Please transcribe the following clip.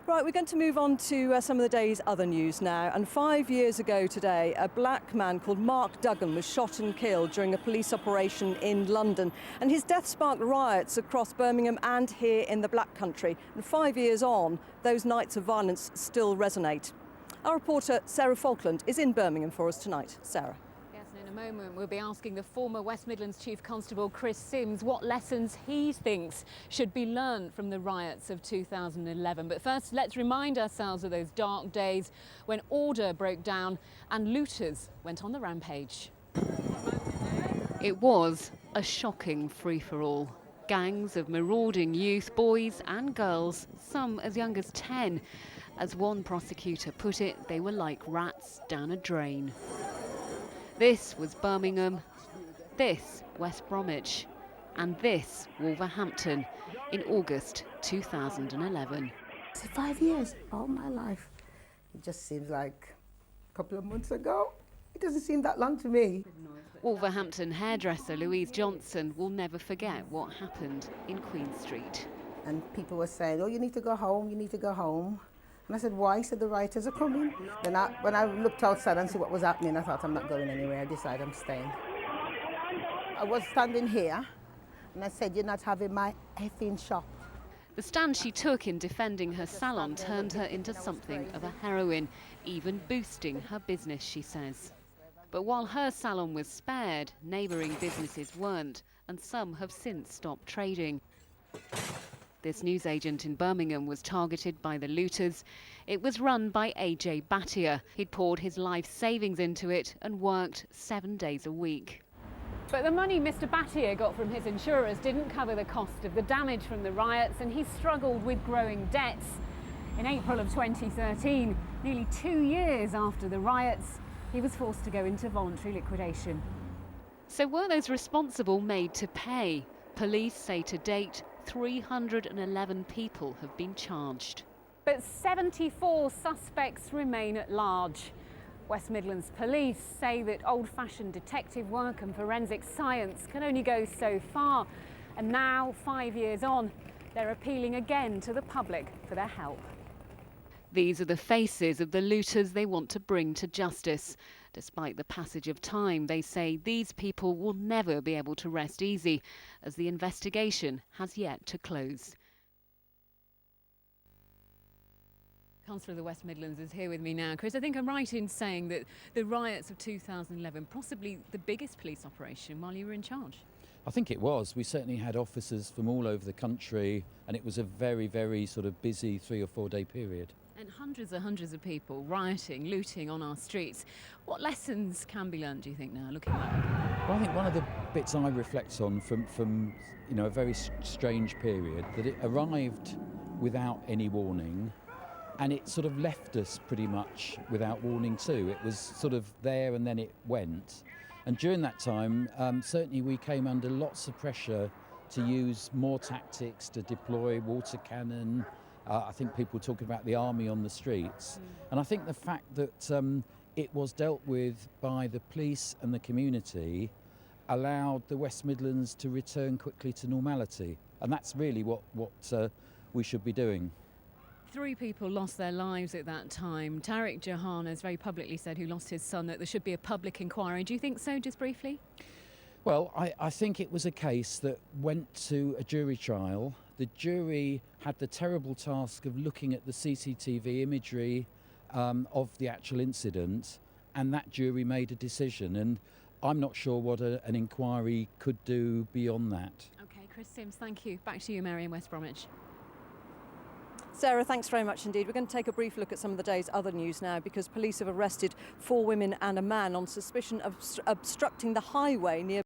Right, we're going to move on to some of the day's other news now. And 5 years ago today, a black man called Mark Duggan was shot and killed during a police operation in London. And his death sparked riots across Birmingham and here in the Black Country. And 5 years on, those nights of violence still resonate. Our reporter Sarah Falkland is in Birmingham for us tonight. Sarah. Yes, and in a moment we'll be asking the former West Midlands Chief Constable Chris Sims what lessons he thinks should be learned from the riots of 2011. But first, let's remind ourselves of those dark days when order broke down and looters went on the rampage. It was a shocking free-for-all. Gangs of marauding youth, boys and girls, some as young as 10. As one prosecutor put it, they were like rats down a drain. This was Birmingham, this West Bromwich, and this Wolverhampton in August 2011. 5 years, all my life. It just seems like a couple of months ago. It doesn't seem that long to me. Wolverhampton hairdresser Louise Johnson will never forget what happened in Queen Street. And people were saying, oh, you need to go home, you need to go home. And I said, why? He said, the rioters are coming. Then when I looked outside and see what was happening, I thought, I'm not going anywhere. I decided I'm staying. I was standing here, and I said, you're not having my effing shop. The stand she took in defending her salon turned her into something of a heroine, even boosting her business, she says. But while her salon was spared, neighbouring businesses weren't, and some have since stopped trading. This newsagent in Birmingham was targeted by the looters. It was run by AJ Battier. He'd poured his life savings into it and worked 7 days a week. But the money Mr. Battier got from his insurers didn't cover the cost of the damage from the riots, and he struggled with growing debts. In April of 2013, nearly 2 years after the riots, he was forced to go into voluntary liquidation. So were those responsible made to pay? Police say to date, 311 people have been charged. But 74 suspects remain at large. West Midlands Police say that old-fashioned detective work and forensic science can only go so far. And now, 5 years on, they're appealing again to the public for their help. These are the faces of the looters they want to bring to justice. Despite the passage of time, they say these people will never be able to rest easy, as the investigation has yet to close. Councillor of the West Midlands is here with me now. Chris, I think I'm right in saying that the riots of 2011, possibly the biggest police operation while you were in charge? I think it was. We certainly had officers from all over the country, and it was a very, very sort of busy 3 or 4 day period. And hundreds of people rioting, looting on our streets. What lessons can be learned, do you think, now, looking back? Well, I think one of the bits I reflect on from a very strange period, that it arrived without any warning, and it sort of left us pretty much without warning too. It was sort of there and then it went. And during that time, certainly we came under lots of pressure to use more tactics, to deploy water cannon. I think people talk about the army on the streets. And I think the fact that it was dealt with by the police and the community allowed the West Midlands to return quickly to normality. And that's really what we should be doing. 3 people lost their lives at that time. Tariq Jahan has very publicly said, who lost his son, that there should be a public inquiry. Do you think so, just briefly? Well, I think it was a case that went to a jury trial. The jury had the terrible task of looking at the CCTV imagery of the actual incident, and that jury made a decision. And I'm not sure what an inquiry could do beyond that. OK, Chris Sims, thank you. Back to you, Mary, in West Bromwich. Sarah, thanks very much indeed. We're going to take a brief look at some of the day's other news now, because police have arrested 4 women and a man on suspicion of obstructing the highway near